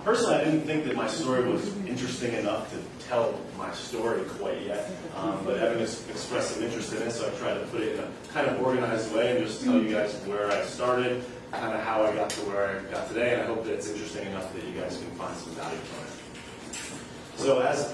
Personally, I didn't think that my story was interesting enough to tell my story quite yet, but Evan has expressed some interest in it, so I tried to put it in a kind of organized way and just tell you guys where I started, kind of how I got to where I got today, and I hope that it's interesting enough that you guys can find some value from it. So as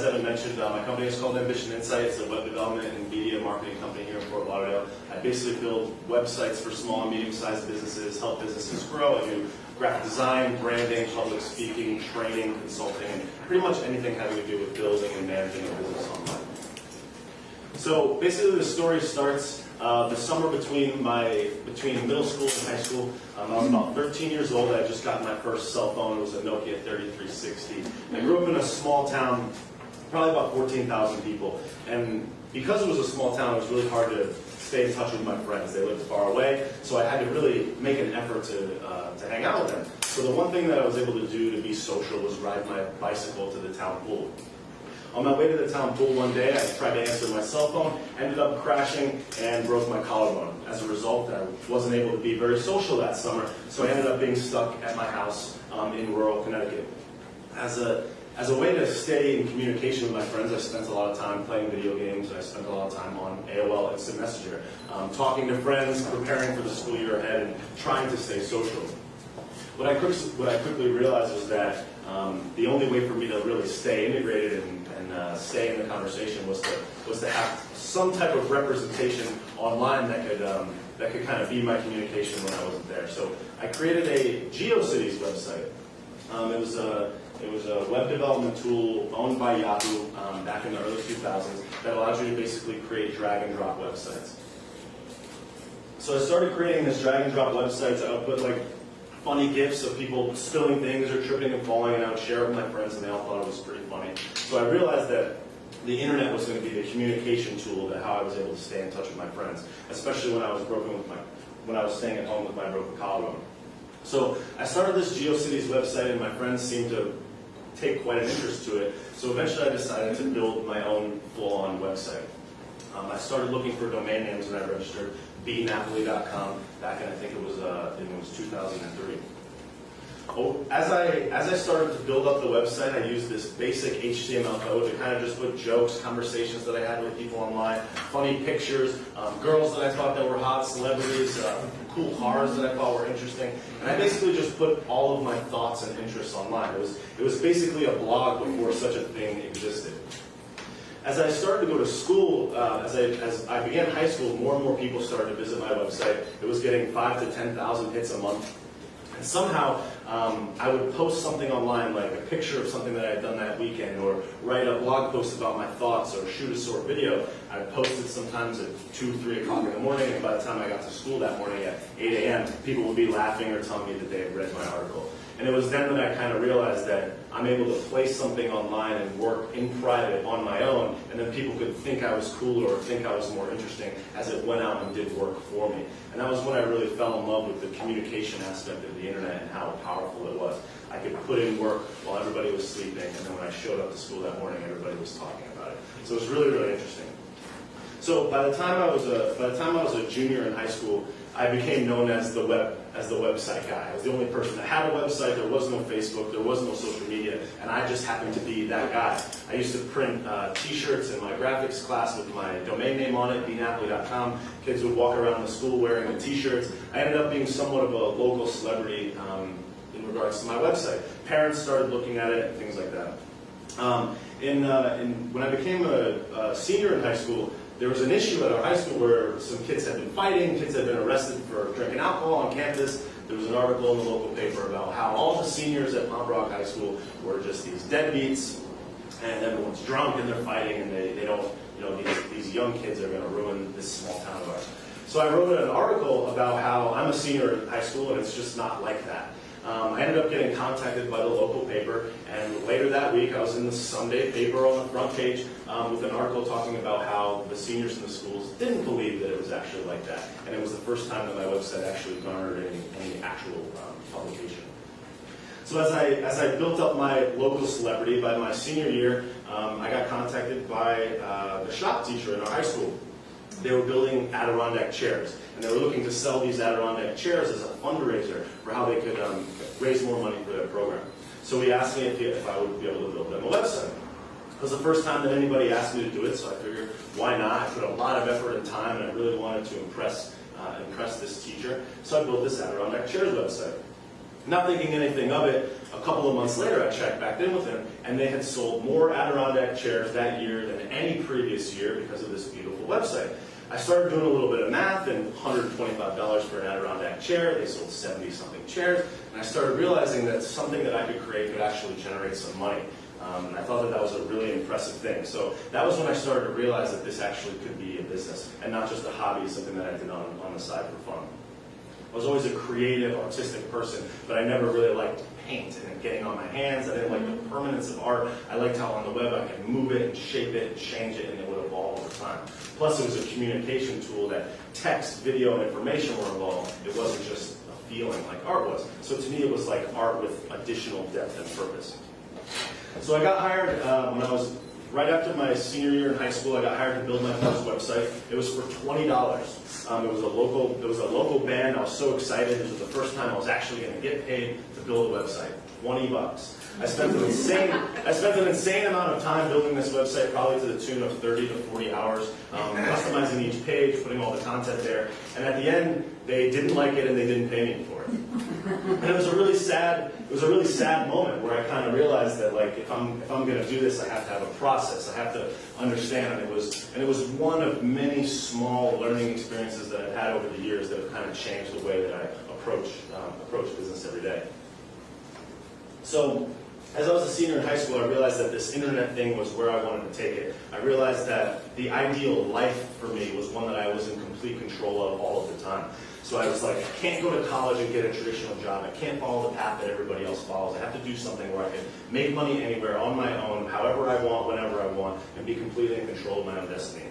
Evan mentioned, my company is called Ambition Insight. It's a web development and media marketing company here in Fort Lauderdale. I basically build websites for small and medium-sized businesses, help businesses grow. I do graphic design, branding, public speaking, training, consulting, and pretty much anything having to do with building and managing a business online. So basically the story starts the summer between middle school and high school. I was about 13 years old. I had just gotten my first cell phone. It was a Nokia 3360. I grew up in a small town, probably about 14,000 people. And because it was a small town, it was really hard to stay in touch with my friends. They lived far away, so I had to really make an effort to hang out with them. So the one thing that I was able to do to be social was ride my bicycle to the town pool. On my way to the town pool one day, I tried to answer my cell phone, ended up crashing and broke my collarbone. As a result, I wasn't able to be very social that summer, so I ended up being stuck at my house in rural Connecticut. As a way to stay in communication with my friends, I spent a lot of time playing video games. I spent a lot of time on AOL Instant Messenger, talking to friends, preparing for the school year ahead, and trying to stay social. What I quickly realized was that the only way for me to really stay integrated and stay in the conversation was to have some type of representation online that could kind of be my communication when I wasn't there. So I created a GeoCities website. It was a web development tool owned by Yahoo back in the early 2000s that allows you to basically create drag and drop websites. So I started creating this drag and drop websites. I would put like funny GIFs of people spilling things or tripping and falling, and I would share it with my friends, and they all thought it was pretty funny. So I realized that the internet was going to be the communication tool, that how I was able to stay in touch with my friends, especially when I was staying at home with my broken collarbone. So I started this GeoCities website, and my friends seemed to take quite an interest to it. So eventually I decided to build my own full-on website. I started looking for domain names, and I registered Napoli.com back in, I think it was 2003. As I started to build up the website, I used this basic HTML code to kind of just put jokes, conversations that I had with people online, funny pictures, girls that I thought that were hot, celebrities, cool cars that I thought were interesting, and I basically just put all of my thoughts and interests online. It was basically a blog before such a thing existed. As I started to go to school, as I began high school, more and more people started to visit my website. It was getting 5,000 to 10,000 hits a month. And somehow, I would post something online, like a picture of something that I had done that weekend, or write a blog post about my thoughts, or shoot a short video. I would post it sometimes at 2, 3 o'clock in the morning, and by the time I got to school that morning at 8 a.m., people would be laughing or telling me that they had read my article. And it was then that I kind of realized that I'm able to place something online and work in private on my own, and then people could think I was cooler or think I was more interesting as it went out and did work for me. And that was when I really fell in love with the communication aspect of the internet and how powerful it was. I could put in work while everybody was sleeping, and then when I showed up to school that morning, everybody was talking about it. So it was really, really interesting. So by the time I was a junior in high school, I became known as the website guy. I was the only person that had a website. There was no Facebook. There was no social media, and I just happened to be that guy. I used to print T-shirts in my graphics class with my domain name on it, bnapoli.com. Kids would walk around the school wearing the T-shirts. I ended up being somewhat of a local celebrity in regards to my website. Parents started looking at it and things like that. When I became a senior in high school, there was an issue at our high school where some kids had been fighting, kids had been arrested for drinking alcohol on campus. There was an article in the local paper about how all the seniors at Mount Rock High School were just these deadbeats, and everyone's drunk and they're fighting, and they don't, these young kids are going to ruin this small town of ours. So I wrote an article about how I'm a senior in high school and it's just not like that. I ended up getting contacted by the local paper, and later that week I was in the Sunday paper on the front page with an article talking about how the seniors in the schools didn't believe that it was actually like that. And it was the first time that my website actually garnered any actual publication. So as I built up my local celebrity, by my senior year, I got contacted by the shop teacher in our high school. They were building Adirondack chairs, and they were looking to sell these Adirondack chairs as a fundraiser for how they could raise more money for their program. So he asked me if I would be able to build them a website. It was the first time that anybody asked me to do it, so I figured, why not? I put a lot of effort and time, and I really wanted to impress this teacher. So I built this Adirondack Chairs website. Not thinking anything of it, a couple of months later I checked back in with him, and they had sold more Adirondack chairs that year than any previous year because of this beautiful website. I started doing a little bit of math, and $125 for an Adirondack chair. They sold 70-something chairs, and I started realizing that something that I could create could actually generate some money. And I thought that that was a really impressive thing. So that was when I started to realize that this actually could be a business and not just a hobby, something that I did on the side for fun. I was always a creative, artistic person, but I never really liked paint and getting on my hands. I didn't like the permanence of art. I liked how on the web I could move it and shape it and change it, and it would evolve over time. Plus, it was a communication tool that text, video, and information were involved. It wasn't just a feeling like art was. So to me, it was like art with additional depth and purpose. So I got hired when I was right after my senior year in high school. I got hired to build my first website. It was for $20. It was a local band. I was so excited. It was the first time I was actually going to get paid to build a website. $20. I spent an insane amount of time building this website, probably to the tune of 30 to 40 hours, customizing each page, putting all the content there. And at the end, they didn't like it and they didn't pay me for it. And it was a really sad moment where I kind of realized that, like, if I'm going to do this, I have to have a process. I have to understand. And it was one of many small learning experiences that I've had over the years that have kind of changed the way that I approach business every day. So, as I was a senior in high school, I realized that this internet thing was where I wanted to take it. I realized that the ideal life for me was one that I was in complete control of all of the time. So I was like, I can't go to college and get a traditional job. I can't follow the path that everybody else follows. I have to do something where I can make money anywhere, on my own, however I want, whenever I want, and be completely in control of my own destiny.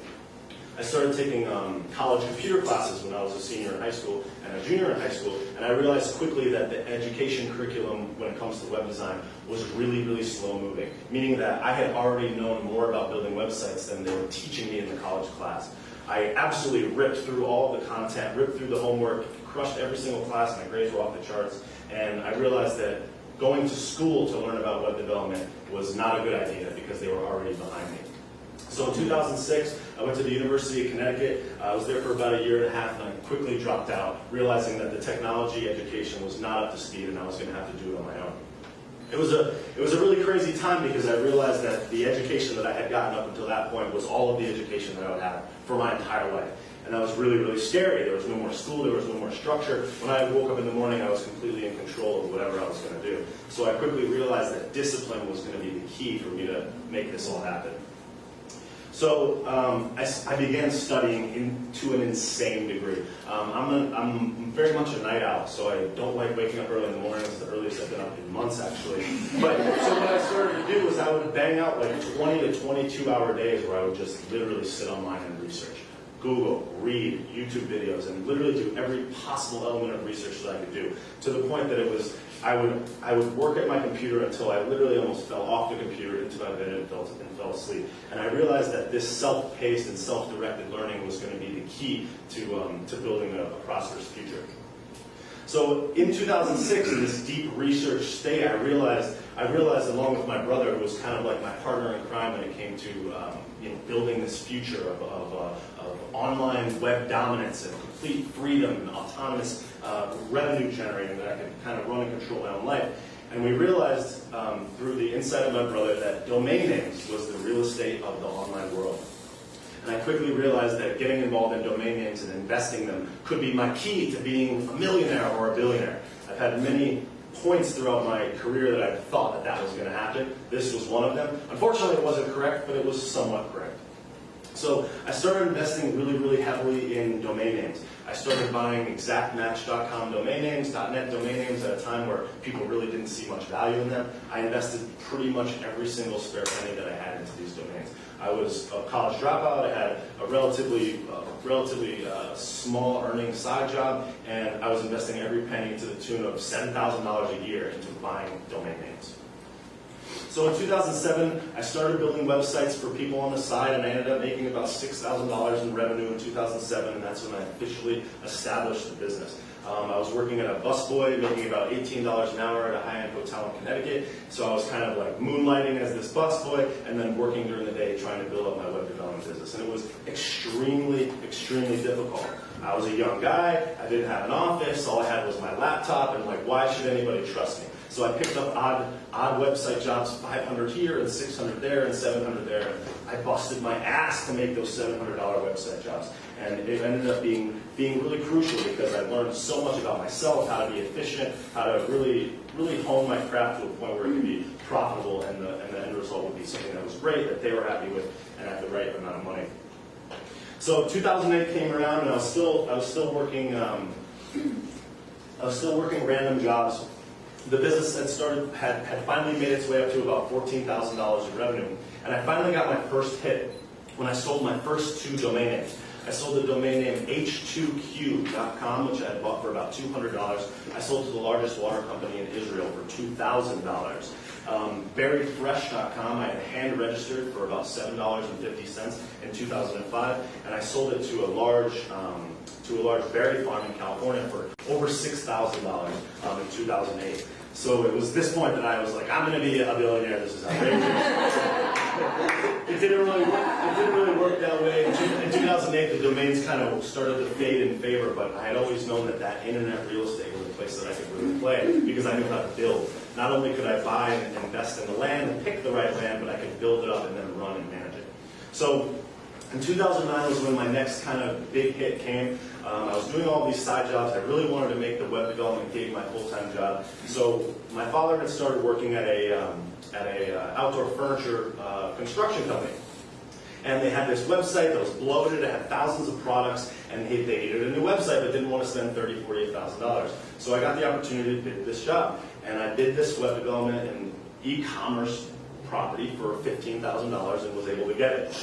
I started taking college computer classes when I was a senior in high school and a junior in high school, and I realized quickly that the education curriculum when it comes to web design was really, really slow moving, meaning that I had already known more about building websites than they were teaching me in the college class. I absolutely ripped through all of the content, ripped through the homework, crushed every single class, my grades were off the charts, and I realized that going to school to learn about web development was not a good idea because they were already behind me. So in 2006, I went to the University of Connecticut. I was there for about a year and a half, and I quickly dropped out, realizing that the technology education was not up to speed, and I was going to have to do it on my own. It was a really crazy time because I realized that the education that I had gotten up until that point was all of the education that I would have for my entire life. And that was really, really scary. There was no more school, there was no more structure. When I woke up in the morning, I was completely in control of whatever I was going to do. So I quickly realized that discipline was going to be the key for me to make this all happen. So I began studying to an insane degree. I'm very much a night owl, so I don't like waking up early in the morning. It's the earliest I've been up in months, actually. But so what I started to do was I would bang out like 20 to 22-hour days where I would just literally sit online and research. Google, read, YouTube videos, and literally do every possible element of research that I could do, to the point that it was, I would work at my computer until I literally almost fell off the computer into my bed and fell asleep. And I realized that this self-paced and self-directed learning was going to be the key to building a prosperous future. So in 2006, in this deep research state, I realized along with my brother, who was kind of like my partner in crime when it came to building this future of online web dominance and complete freedom and autonomous revenue generating that I could kind of run and control my own life. And we realized through the insight of my brother that domain names was the real estate of the online world. And I quickly realized that getting involved in domain names and investing them could be my key to being a millionaire or a billionaire. I've had many points throughout my career that I thought that was going to happen. This was one of them. Unfortunately, it wasn't correct, but it was somewhat correct. So I started investing really, really heavily in domain names. I started buying exactmatch.com domain names, .net domain names at a time where people really didn't see much value in them. I invested pretty much every single spare penny that I had into these domains. I was a college dropout. I had a relatively small earning side job, and I was investing every penny to the tune of $7,000 a year into buying domain names. So in 2007, I started building websites for people on the side, and I ended up making about $6,000 in revenue in 2007, and that's when I officially established the business. I was working at a busboy, making about $18 an hour at a high-end hotel in Connecticut. So I was kind of like moonlighting as this busboy, and then working during the day trying to build up my web development business. And it was extremely, extremely difficult. I was a young guy, I didn't have an office, all I had was my laptop, and like, why should anybody trust me? So I picked up odd website jobs, 500 here and 600 there and 700 there. I busted my ass to make those $700 website jobs. And it ended up being really crucial because I learned so much about myself, how to be efficient, how to really hone my craft to a point where it could be profitable, and the end result would be something that was great, that they were happy with, and at the right amount of money. So 2008 came around, and I was still working random jobs. The business had finally made its way up to about $14,000 in revenue, and I finally got my first hit when I sold my first 2 domain names. I sold the domain name h2q.com, which I had bought for about $200. I sold to the largest water company in Israel for $2,000. Berryfresh.com I had hand registered for about $7.50 in 2005, and I sold it to a large berry farm in California for over $6,000 in 2008. So it was this point that I was like, I'm going to be a billionaire. This is outrageous. It didn't really work that way. In 2008, the domains kind of started to fade in favor, but I had always known that internet real estate was a place that I could really play because I knew how to build. Not only could I buy and invest in the land and pick the right land, but I could build it up and then run and manage it. So in 2009 was when my next kind of big hit came. I was doing all these side jobs. I really wanted to make the web development gig my full-time job. So my father had started working at a outdoor furniture construction company. And they had this website that was bloated. It had thousands of products, and they needed a new website but didn't want to spend $30,000, $40,000. So I got the opportunity to bid this job. And I did this web development and e-commerce property for $15,000 and was able to get it.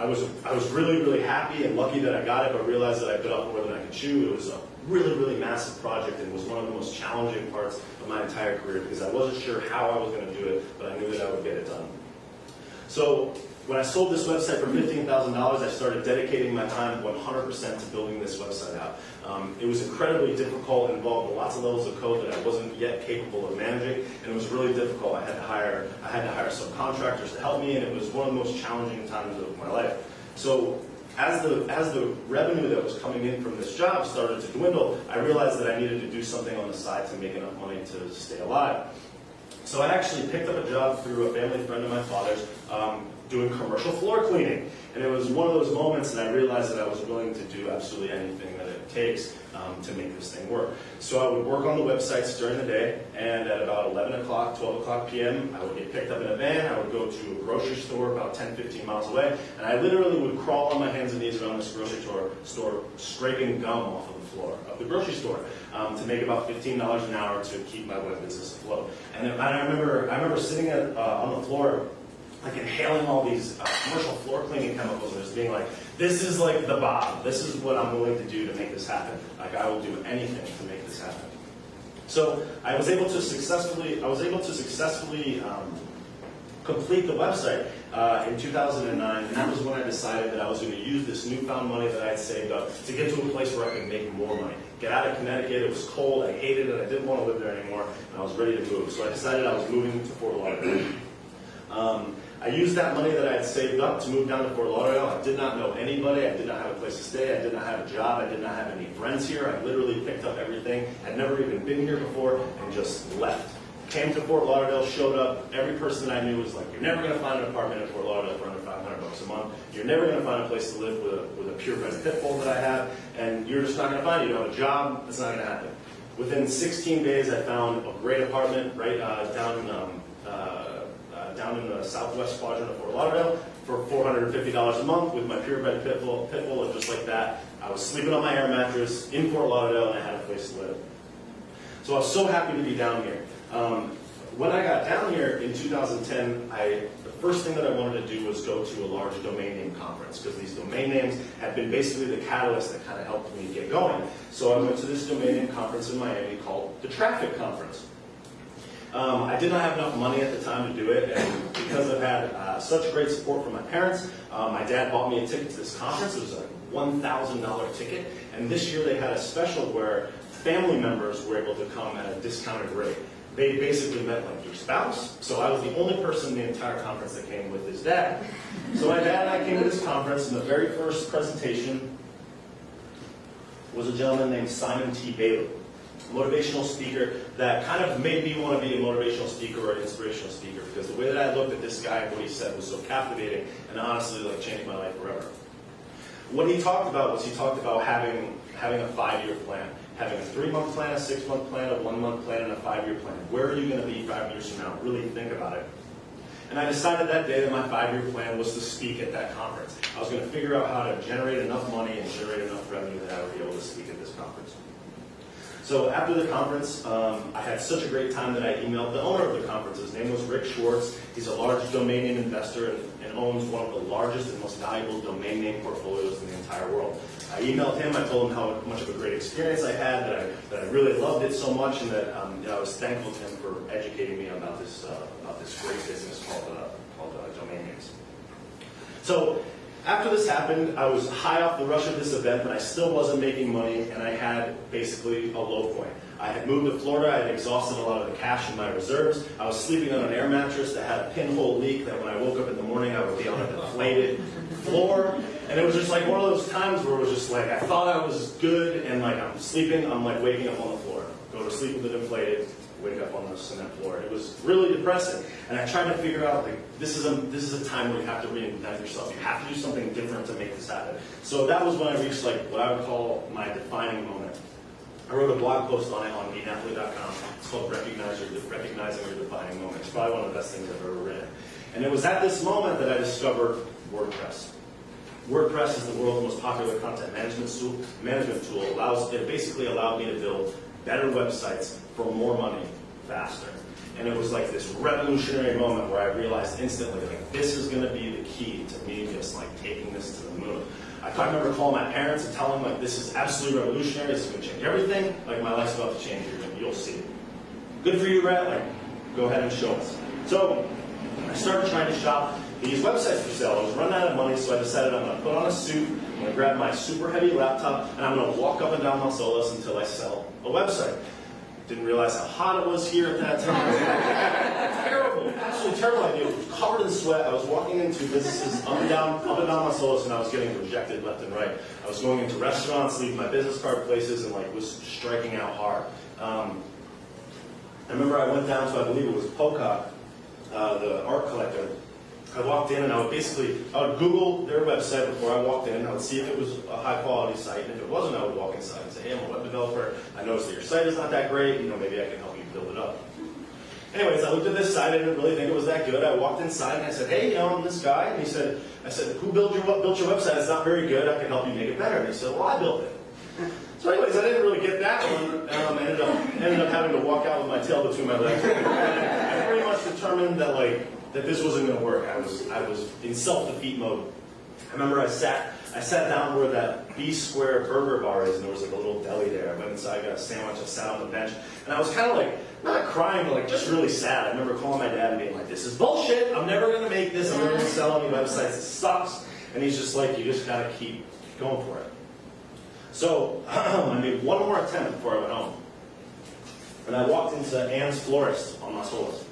I was really, really happy and lucky that I got it, but realized that I bit off more than I could chew. It was a really, really massive project and was one of the most challenging parts of my entire career because I wasn't sure how I was going to do it, but I knew that I would get it done. So when I sold this website for $15,000, I started dedicating my time 100% to building this website out. It was incredibly difficult, involved lots of levels of code that I wasn't yet capable of managing, and it was really difficult. I had to hire subcontractors to help me, and it was one of the most challenging times of my life. So as the revenue that was coming in from this job started to dwindle, I realized that I needed to do something on the side to make enough money to stay alive. So I actually picked up a job through a family friend of my father's, doing commercial floor cleaning. And it was one of those moments that I realized that I was willing to do absolutely anything that it takes to make this thing work. So I would work on the websites during the day, and at about 11 o'clock, 12 o'clock p.m., I would get picked up in a van. I would go to a grocery store about 10, 15 miles away, and I literally would crawl on my hands and knees around this grocery store scraping gum off of the floor of the grocery store to make about $15 an hour to keep my web business afloat. And I remember sitting on the floor, like inhaling all these commercial floor cleaning chemicals and just being like, this is like the Bob. This is what I'm willing to do to make this happen. Like, I will do anything to make this happen. So I was able to successfully complete the website in 2009, and that was when I decided that I was going to use this newfound money that I had saved up to get to a place where I could make more money. Get out of Connecticut. It was cold. I hated it. I didn't want to live there anymore, and I was ready to move. So I decided I was moving to Fort Lauderdale. I used that money that I had saved up to move down to Fort Lauderdale. I did not know anybody. I did not have a place to stay. I did not have a job. I did not have any friends here. I literally picked up everything. I'd never even been here before and just left. Came to Fort Lauderdale, showed up. Every person I knew was like, you're never going to find an apartment in Fort Lauderdale for under $500 a month. You're never going to find a place to live with a purebred pit bull that I have. And you're just not going to find it. You don't have a job. It's not going to happen. Within 16 days, I found a great apartment right down in the southwest quadrant of Fort Lauderdale for $450 a month with my purebred pit bull, and just like that, I was sleeping on my air mattress in Fort Lauderdale, and I had a place to live. So I was so happy to be down here. When I got down here in 2010, the first thing that I wanted to do was go to a large domain name conference, because these domain names had been basically the catalyst that kind of helped me get going. So I went to this domain name conference in Miami called the Traffic Conference. I did not have enough money at the time to do it, and because I've had such great support from my parents, my dad bought me a ticket to this conference. It was a $1,000 ticket, and this year they had a special where family members were able to come at a discounted rate. They basically met like your spouse, so I was the only person in the entire conference that came with his dad. So my dad and I came to this conference, and the very first presentation was a gentleman named Simon T. Bailey, a motivational speaker that kind of made me want to be a motivational speaker or an inspirational speaker, because the way that I looked at this guy and what he said was so captivating and honestly like changed my life forever. What he talked about was having a 5-year plan. Having a 3-month plan, a 6-month plan, a 1-month plan, and a 5-year plan. Where are you going to be 5 years from now? Really think about it. And I decided that day that my 5-year plan was to speak at that conference. I was going to figure out how to generate enough money and generate enough revenue that I would be able to speak at this conference. So after the conference, I had such a great time that I emailed the owner of the conference. His name was Rick Schwartz. He's a large domain name investor and owns one of the largest and most valuable domain name portfolios in the entire world. I emailed him. I told him how much of a great experience I had, that I really loved it so much, and that I was thankful to him for educating me about this great business called domain names. So after this happened, I was high off the rush of this event, but I still wasn't making money, and I had basically a low point. I had moved to Florida. I had exhausted a lot of the cash in my reserves. I was sleeping on an air mattress that had a pinhole leak that when I woke up in the morning, I would be on a deflated floor. And it was just like one of those times where it was just like, I thought I was good, and like I'm sleeping, I'm like waking up on the floor. Go to sleep with it inflated, wake up on the cement floor. It was really depressing. And I tried to figure out, like, this is a time where you have to reinvent yourself. You have to do something different to make this happen. So that was when I reached like what I would call my defining moment. I wrote a blog post on it on Napoli.com. It's called Recognizing Your Defining Moment. It's probably one of the best things I've ever written. And it was at this moment that I discovered WordPress. WordPress is the world's most popular content management tool. It basically allowed me to build better websites for more money faster. And it was like this revolutionary moment where I realized instantly, like, this is going to be the key to me just like taking this to the moon. I remember calling my parents and telling them, like, this is absolutely revolutionary. This is going to change everything. Like, my life's about to change. You'll see. Good for you, Brett. Like, go ahead and show us. So I started trying to shop these websites for sale. I was running out of money, so I decided I'm going to put on a suit, I'm going to grab my super heavy laptop, and I'm going to walk up and down Los Olas until I sell a website. Didn't realize how hot it was here at that time. Terrible, absolutely terrible idea. It was covered in sweat. I was walking into businesses up and down Los Olas, and I was getting rejected left and right. I was going into restaurants, leaving my business card places, and like was striking out hard. I remember I went down to, I believe it was Pocock, the art collector. I walked in and I would Google their website before I walked in. I would see if it was a high quality site, and if it wasn't, I would walk inside and say, hey, I'm a web developer. I noticed that your site is not that great. Maybe I can help you build it up. Anyways, I looked at this site. I didn't really think it was that good. I walked inside and I said, hey, I'm this guy. And I said, who built your website? It's not very good. I can help you make it better. And he said, well, I built it. So anyways, I didn't really get that one. Ended up having to walk out with my tail between my legs. I pretty much determined that this wasn't going to work. I was in self-defeat mode. I remember I sat down where that B Square burger bar is, and there was like a little deli there. I went inside, got a sandwich, I sat on the bench, and I was kind of like, not crying, but like just really sad. I remember calling my dad and being like, this is bullshit, I'm never going to make this, I'm never going to sell any websites, it sucks. And he's just like, you just got to keep going for it. So I made one more attempt before I went home. And I walked into Ann's Florist on Los Olas.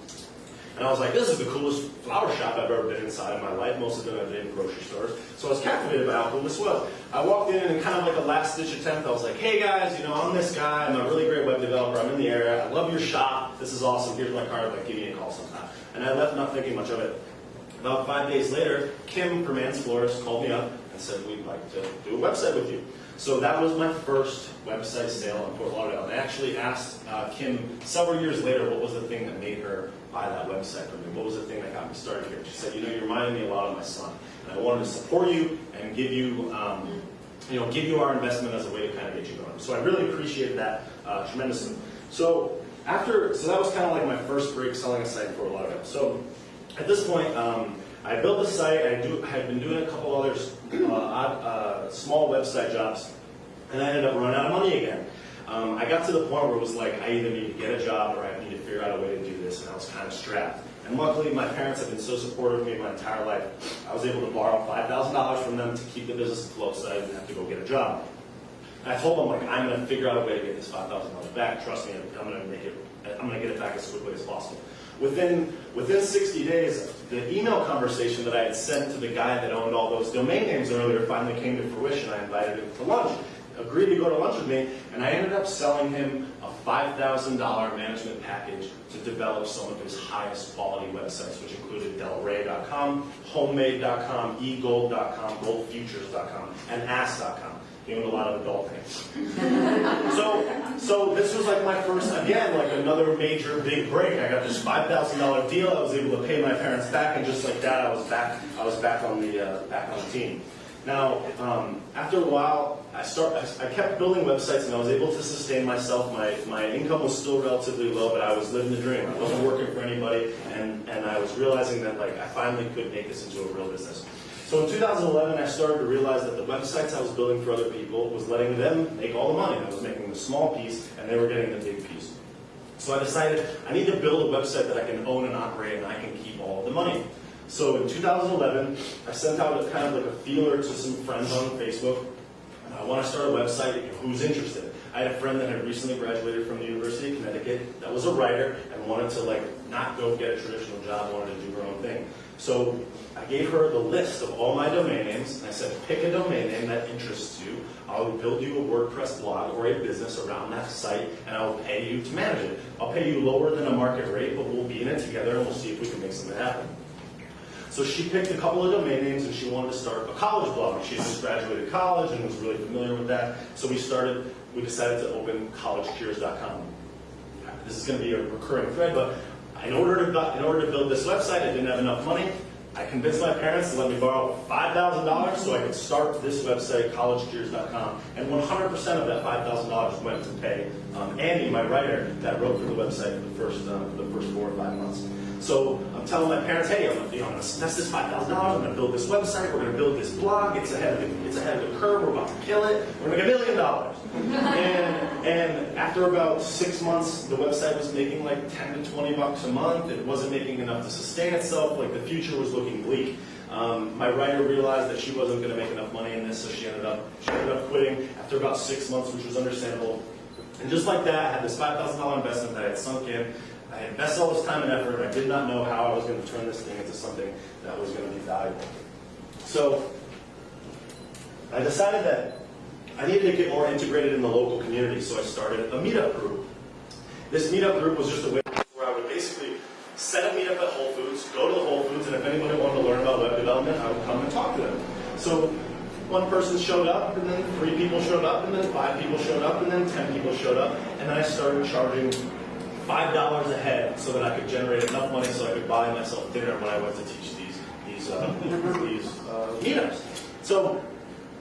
And I was like, this is the coolest flower shop I've ever been inside in my life. Most of them have been in grocery stores. So I was captivated by how cool this was. I walked in and kind of like a last-ditch attempt, I was like, hey guys, I'm this guy. I'm a really great web developer. I'm in the area. I love your shop. This is awesome. Here's my card. Like, give me a call sometime. And I left not thinking much of it. About 5 days later, Kim from Ann's Florist called me up and said, we'd like to do a website with you. So that was my first website sale in Fort Lauderdale. And I actually asked Kim several years later what was the thing that made her buy that website from me. What was the thing that got me started here? She said, you reminded me a lot of my son. And I wanted to support you and give you our investment as a way to kind of get you going. So I really appreciated that tremendously. So that was kind of like my first break selling a site in Fort Lauderdale. So at this point, I built the site. I had been doing a couple other small website jobs, and I ended up running out of money again. I got to the point where it was like, I either need to get a job or I need to figure out a way to do this, and I was kind of strapped. And luckily, my parents have been so supportive of me my entire life. I was able to borrow $5,000 from them to keep the business afloat so I didn't have to go get a job. And I told them, like, I'm going to figure out a way to get this $5,000 back. Trust me, I'm going to get it back as quickly as possible. Within 60 days, the email conversation that I had sent to the guy that owned all those domain names earlier finally came to fruition. I invited him to lunch, agreed to go to lunch with me, and I ended up selling him a $5,000 management package to develop some of his highest quality websites, which included delray.com, homemade.com, egold.com, goldfutures.com, and ass.com. He owned a lot of adult things. So this was like my first, again, like another major big break. I got this $5,000 deal. I was able to pay my parents back, and just like that, I was back on the team. Now, after a while, I kept building websites, and I was able to sustain myself. My income was still relatively low, but I was living the dream. I wasn't working for anybody, and I was realizing that like I finally could make this into a real business. So in 2011, I started to realize that the websites I was building for other people was letting them make all the money. I was making the small piece, and they were getting the big piece. So I decided I need to build a website that I can own and operate, and I can keep all of the money. So in 2011, I sent out a kind of like a feeler to some friends on Facebook. I want to start a website, who's interested? I had a friend that had recently graduated from the University of Connecticut that was a writer and wanted to like not go get a traditional job, wanted to do her own thing. So I gave her the list of all my domain names, and I said, pick a domain name that interests you. I'll build you a WordPress blog or a business around that site, and I'll pay you to manage it. I'll pay you lower than a market rate, but we'll be in it together, and we'll see if we can make something happen. So she picked a couple of domain names, and she wanted to start a college blog. She had just graduated college and was really familiar with that. So we decided to open collegecures.com. This is going to be a recurring thread, but in order to build this website, I didn't have enough money. I convinced my parents to let me borrow $5,000 so I could start this website, collegecures.com, and 100% of that $5,000 went to pay Andy, my writer, that wrote for the website for the first 4 or 5 months. So I'm telling my parents, hey, I'm going to invest this $5,000. I'm going to build this website. We're going to build this blog. It's ahead of the curve. We're about to kill it. We're going to make $1 million. And after about 6 months, the website was making like 10 to 20 bucks a month. It wasn't making enough to sustain itself. Like the future was looking bleak. My writer realized that she wasn't going to make enough money in this, so she ended up quitting after about 6 months, which was understandable. And just like that, I had this $5,000 investment that I had sunk in. I had invested all this time and effort, and I did not know how I was going to turn this thing into something that was going to be valuable. So I decided that I needed to get more integrated in the local community, so I started a meetup group. This meetup group was just a way where I would basically set a meetup at Whole Foods, go to the Whole Foods, and if anybody wanted to learn about web development, I would come and talk to them. So one person showed up, and then 3 people showed up, and then 5 people showed up, and then 10 people showed up, and then I started charging $5 a head so that I could generate enough money so I could buy myself dinner when I went to teach these meetups. So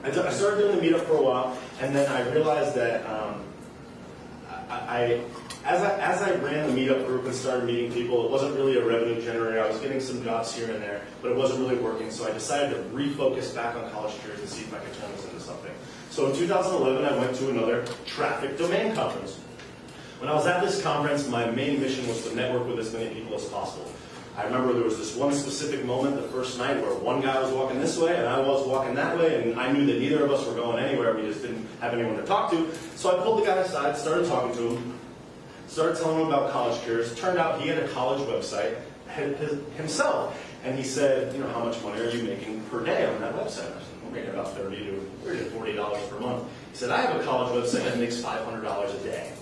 I started doing the meetup for a while, and then I realized that as I ran the meetup group and started meeting people, it wasn't really a revenue generator. I was getting some jobs here and there, but it wasn't really working. So I decided to refocus back on College Cures and see if I could turn this into something. So in 2011, I went to another traffic domain conference. When I was at this conference, my main mission was to network with as many people as possible. I remember there was this one specific moment the first night where one guy was walking this way and I was walking that way, and I knew that neither of us were going anywhere. We just didn't have anyone to talk to. So I pulled the guy aside, started talking to him, started telling him about College Cures. Turned out he had a college website himself. And he said, how much money are you making per day on that website? I said, we're making about $30 to $40 per month. He said, I have a college website that makes $500 a day.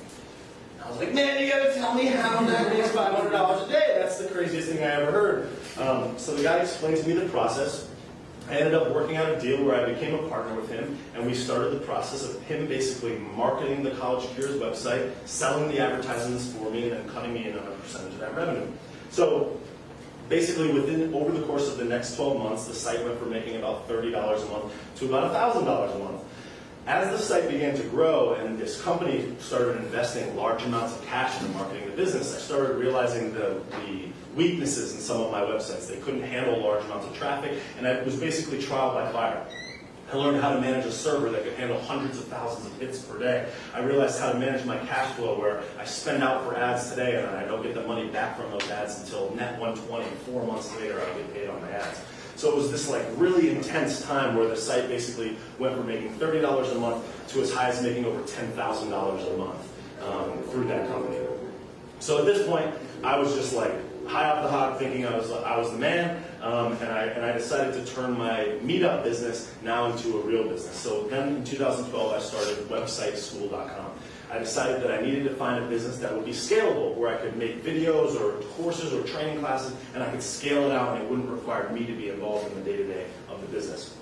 I was like, man, you gotta tell me how that makes $500 a day. That's the craziest thing I ever heard. So the guy explained to me the process. I ended up working out a deal where I became a partner with him, and we started the process of him basically marketing the College Cures website, selling the advertisements for me, and then cutting me in on a percentage of that revenue. So basically, over the course of the next 12 months, the site went from making about $30 a month to about $1,000 a month. As the site began to grow and this company started investing large amounts of cash into marketing the business, I started realizing the weaknesses in some of my websites. They couldn't handle large amounts of traffic, and it was basically trial by fire. I learned how to manage a server that could handle hundreds of thousands of hits per day. I realized how to manage my cash flow, where I spend out for ads today and I don't get the money back from those ads until net 120. 4 months later, I'll get paid on my ads. So it was this like really intense time where the site basically went from making $30 a month to as high as making over $10,000 a month through that company. So at this point, I was just like high off the hog, thinking I was the man, and I decided to turn my meetup business now into a real business. So then in 2012, I started websiteschool.com. I decided that I needed to find a business that would be scalable, where I could make videos or courses or training classes, and I could scale it out, and it wouldn't require me to be involved in the day-to-day of the business.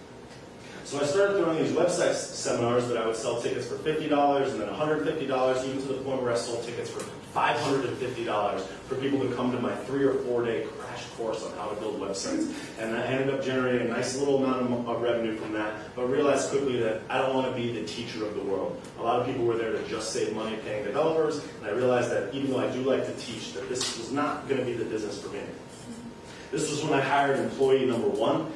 So I started throwing these website seminars that I would sell tickets for $50 and then $150, even to the point where I sold tickets for $550 for people to come to my 3 or 4 day crash course on how to build websites. And I ended up generating a nice little amount of revenue from that, but realized quickly that I don't want to be the teacher of the world. A lot of people were there to just save money paying developers, and I realized that even though I do like to teach, that this was not going to be the business for me. This was when I hired employee number 1,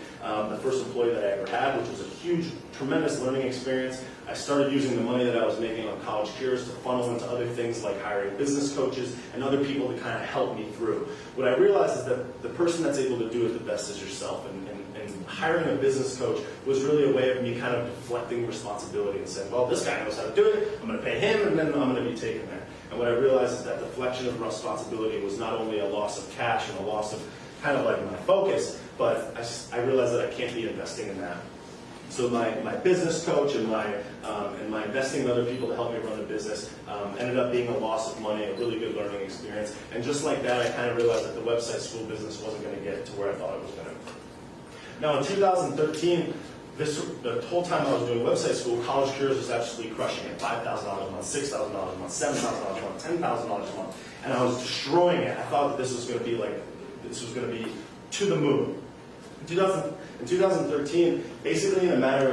the first employee that I ever had, which was a huge, tremendous learning experience. I started using the money that I was making on college cures to funnel into other things like hiring business coaches and other people to kind of help me through. What I realized is that the person that's able to do it the best is yourself, and hiring a business coach was really a way of me kind of deflecting responsibility and saying, well, this guy knows how to do it, I'm going to pay him, and then I'm going to be taken there. And what I realized is that deflection of responsibility was not only a loss of cash and a loss of kind of like my focus, but I realized that I can't be investing in that. So my business coach and my investing in other people to help me run a business ended up being a loss of money, a really good learning experience. And just like that, I kind of realized that the website school business wasn't going to get to where I thought it was going to. Now in 2013, the whole time I was doing website school, College Cures was absolutely crushing it. $5,000 a month, $6,000 a month, $7,000 a month, $10,000 a month. And I was destroying it. I thought that this was going to be to the moon. In 2013, basically in a matter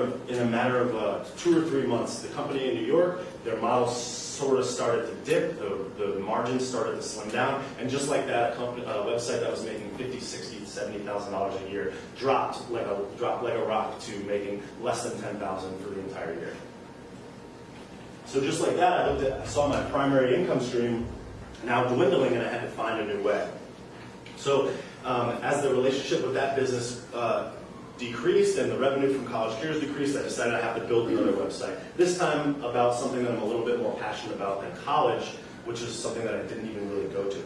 of 2 or 3 months, the company in New York, their model sort of started to dip, the margins started to slim down, and just like that, a website that was making $50,000, $60,000, $70,000 a year dropped like a rock to making less than $10,000 for the entire year. So just like that, I saw my primary income stream now dwindling, and I had to find a new way. So as the relationship with that business decreased and the revenue from College Cures decreased, I decided I have to build another website. This time about something that I'm a little bit more passionate about than college, which is something that I didn't even really go to.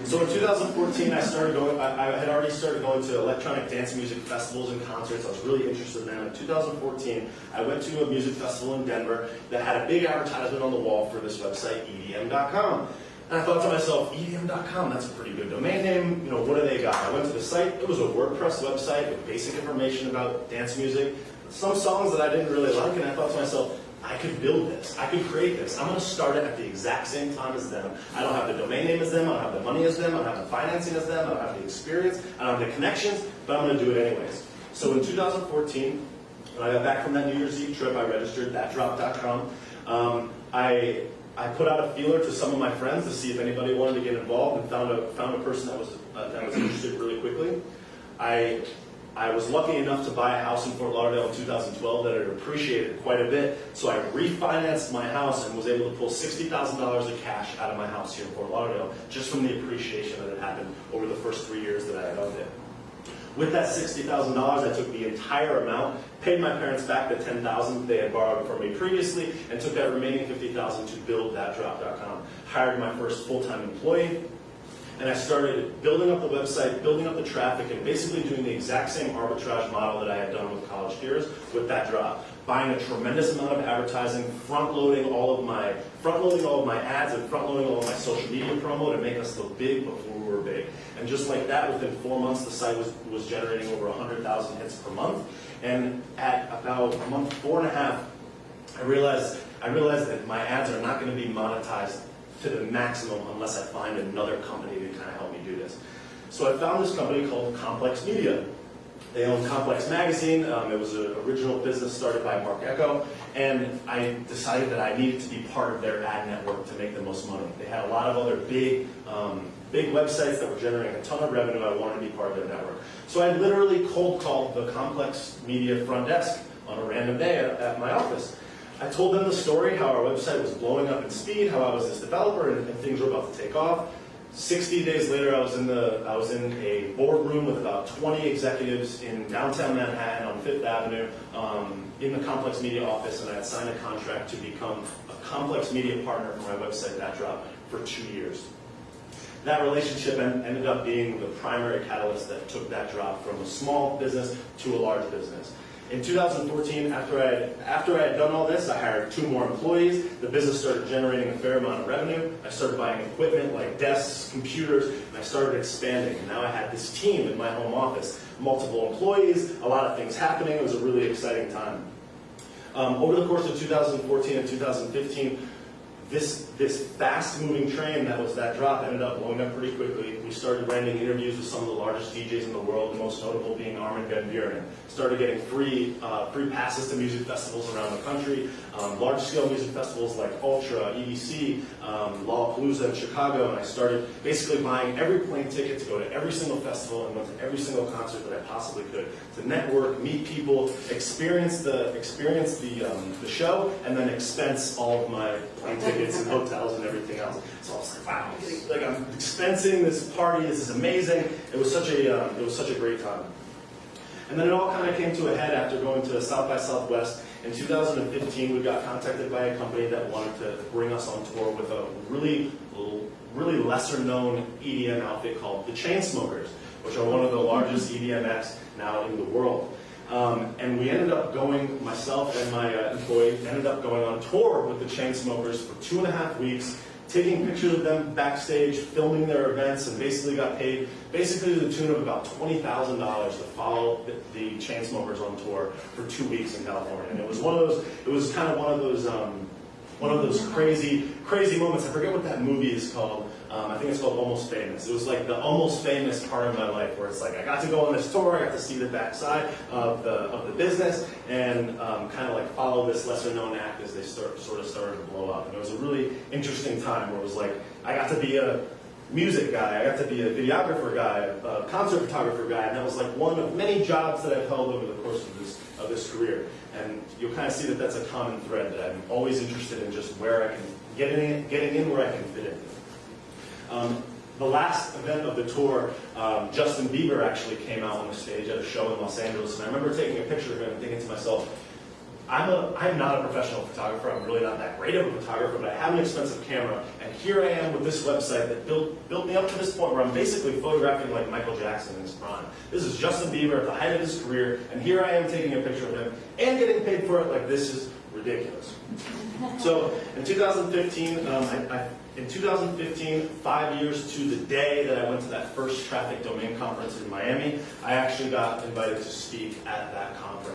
So in 2014, I had already started going to electronic dance music festivals and concerts. I was really interested in them. In 2014, I went to a music festival in Denver that had a big advertisement on the wall for this website, EDM.com. And I thought to myself, EDM.com, that's a pretty good domain name. You know, what do they got? I went to the site. It was a WordPress website with basic information about dance music, some songs that I didn't really like, and I thought to myself, I could build this. I could create this. I'm going to start it at the exact same time as them. I don't have the domain name as them. I don't have the money as them. I don't have the financing as them. I don't have the experience. I don't have the connections, but I'm going to do it anyways. So in 2014, when I got back from that New Year's Eve trip, I registered thatdrop.com. I put out a feeler to some of my friends to see if anybody wanted to get involved, and found a person that was interested really quickly. I was lucky enough to buy a house in Fort Lauderdale in 2012 that had appreciated quite a bit, so I refinanced my house and was able to pull $60,000 of cash out of my house here in Fort Lauderdale just from the appreciation that had happened over the first 3 years that I had owned it. With that $60,000, I took the entire amount, paid my parents back the $10,000 they had borrowed from me previously, and took that remaining $50,000 to build thatdrop.com. Hired my first full-time employee, and I started building up the website, building up the traffic, and basically doing the exact same arbitrage model that I had done with College Cures with thatdrop. Buying a tremendous amount of advertising, front-loading all of my ads, and front-loading all of my social media promo to make us look big before we were big. And just like that, within 4 months, the site was generating over 100,000 hits per month. And at about month 4.5, I realized that my ads are not going to be monetized to the maximum unless I find another company to kind of help me do this. So I found this company called Complex Media. They own Complex Magazine. It was an original business started by Mark Echo, and I decided that I needed to be part of their ad network to make the most money. They had a lot of other big websites that were generating a ton of revenue. I wanted to be part of their network. So I literally cold called the Complex Media front desk on a random day at my office. I told them the story, how our website was blowing up in speed, how I was this developer and things were about to take off. 60 days later, I was in a boardroom with about 20 executives in downtown Manhattan on Fifth Avenue in the Complex Media office, and I had signed a contract to become a Complex Media partner for my website, That Drop, for 2 years. That relationship ended up being the primary catalyst that took That Drop from a small business to a large business. In 2014, after I had done all this, I hired 2 more employees. The business started generating a fair amount of revenue. I started buying equipment like desks, computers, and I started expanding. And now I had this team in my home office, multiple employees, a lot of things happening. It was a really exciting time. Over the course of 2014 and 2015, this fast-moving train that was That Drop ended up blowing up pretty quickly. We started landing interviews with some of the largest DJs in the world, most notable being Armin van Buuren. Started getting free passes to music festivals around the country, large-scale music festivals like Ultra, EDC, Lollapalooza in Chicago, and I started basically buying every plane ticket to go to every single festival and went to every single concert that I possibly could to network, meet people, experience the show, and then expense all of my plane tickets and hotels and everything else. So I was like, wow, like I'm expensing this party. This is amazing. It was such a great time. And then it all kind of came to a head after going to South by Southwest. In 2015, we got contacted by a company that wanted to bring us on tour with a really lesser-known EDM outfit called the Chainsmokers, which are one of the largest EDM acts now in the world. And we ended up going, myself and my employee, ended up going on tour with the Chainsmokers for 2.5 weeks, taking pictures of them backstage, filming their events, and basically got paid to the tune of about $20,000 to follow the Chainsmokers on tour for 2 weeks in California. And it was kind of one of those crazy moments. I forget what that movie is called. I think it's called Almost Famous. It was like the almost famous part of my life where it's like I got to go on this tour, I got to see the backside of the business, and kind of like follow this lesser known act as they sort of started to blow up. And it was a really interesting time where it was like I got to be a music guy, I got to be a videographer guy, a concert photographer guy, and that was like one of many jobs that I've held over the course of this career. And you'll kind of see that that's a common thread, that I'm always interested in just where I can getting in where I can fit in. The last event of the tour, Justin Bieber actually came out on the stage at a show in Los Angeles, and I remember taking a picture of him and thinking to myself, I'm not a professional photographer, I'm really not that great of a photographer, but I have an expensive camera, and here I am with this website that built me up to this point where I'm basically photographing like Michael Jackson in his prime. This is Justin Bieber at the height of his career, and here I am taking a picture of him and getting paid for it. Like, this is ridiculous. So in 2015, 5 years to the day that I went to that first traffic domain conference in Miami, I actually got invited to speak at that conference.